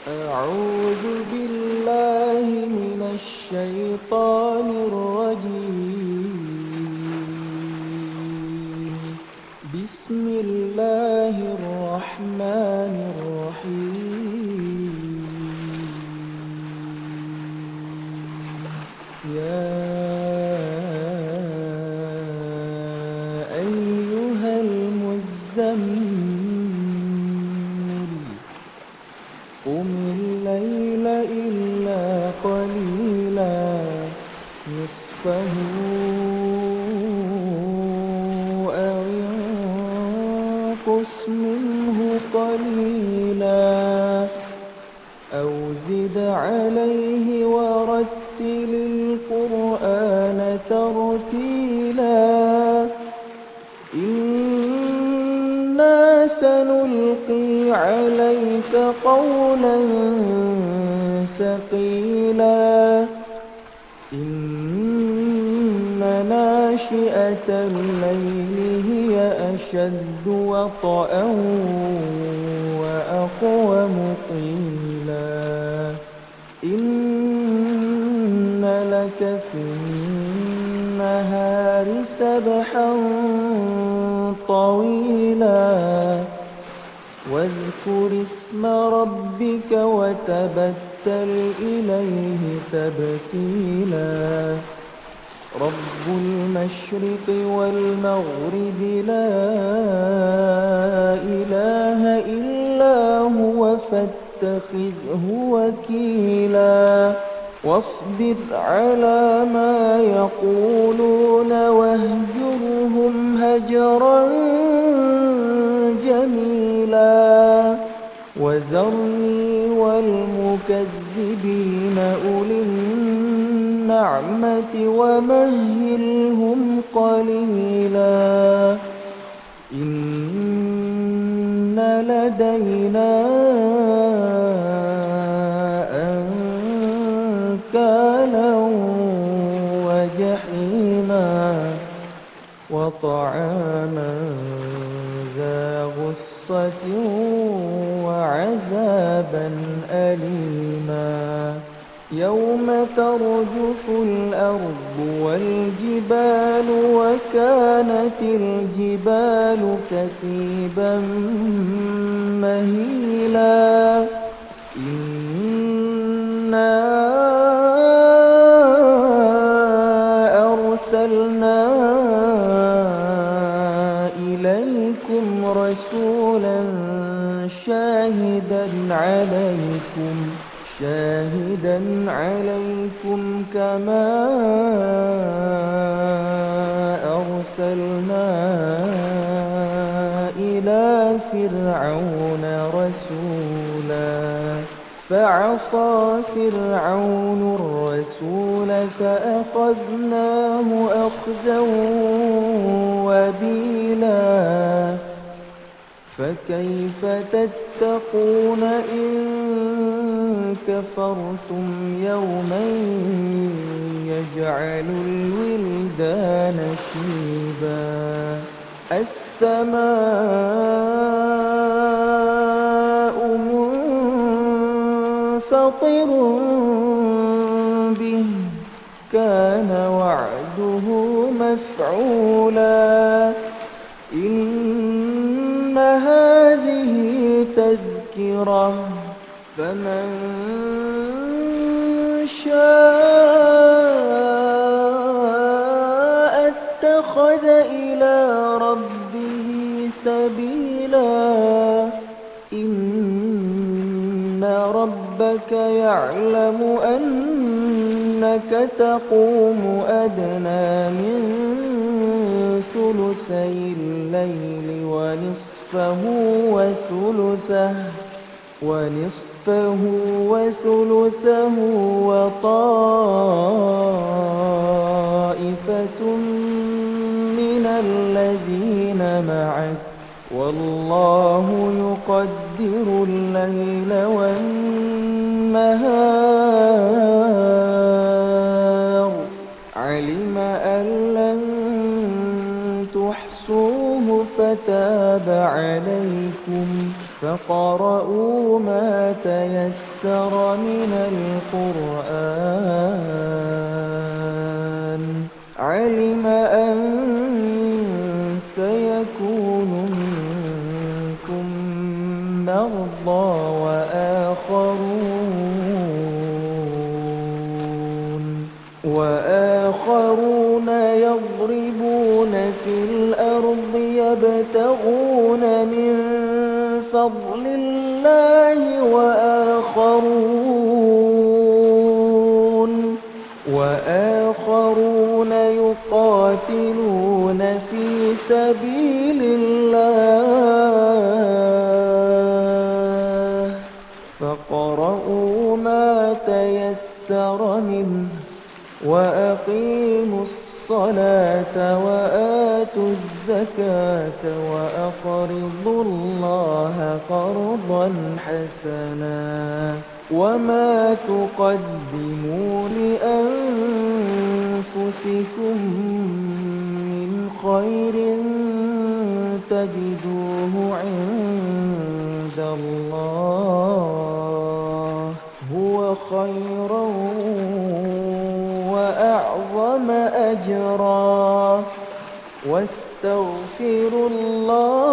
أعوذ بالله من الشيطان الرجيم. بسم الله الرحمن الرحيم. يا أيها المزمل قم الليل إلا قليلا نصفه أو انقص منه قليلا أو زد عليه ورتل القرآن ترتيلا إنا سنلقي عليك قولا ثقيلا إن ناشئة الليل هي أشد وطئا وأقوم قيلا إن لك في النهار سبحا طويلا واذكر اسم ربك وتبتل إليه تبتيلا رب المشرق والمغرب لا إله إلا هو فاتخذه وكيلا واصبر على ما يقولون واهجرهم هجرا جميلا وذرني والمكذبين أولي النعمة ومهلهم قليلا إن لدينا أنكالا وجحيما وطعاما ذا غصة وعذابا أليما يوم ترجف الأرض والجبال وكانت الجبال كثيبا مهيلا إنا أرسلنا إليكم رسولا شاهدا عليكم كما أرسلنا إلى فرعون رسولا فعصى فرعون الرسول فأخذناه أخذا وبيلا فكيف تتقون إن كفرتم يوما يجعل الولدان شيبا السماء منفطر به كان وعده مفعولا إن هذه تذكرة فمن شاء اتخذ إلى ربه سبيلا إن ربك يعلم أنك تقوم أدنى من ثلثي الليل ونصفه وثلثه وطائفة من الذين معك والله يقدر الليل والنهار علم أن لن تحصوه فتاب عليكم فاقرؤوا ما تيسر من القرآن. علم أن سيكون منكم مرضى وآخرون يضربون في الأرض يبتغون من فضل الله وآخرون يقاتلون في سبيل الله. فاقرؤوا ما تيسر منه وأقيموا الصلاة وآتوا الزكاة وأقرضوا الله قرضا حسنا. وما تقدموا لأنفسكم من خير تجدوه عند الله هو خيرا وأعظم أجرا. واستغفروا الله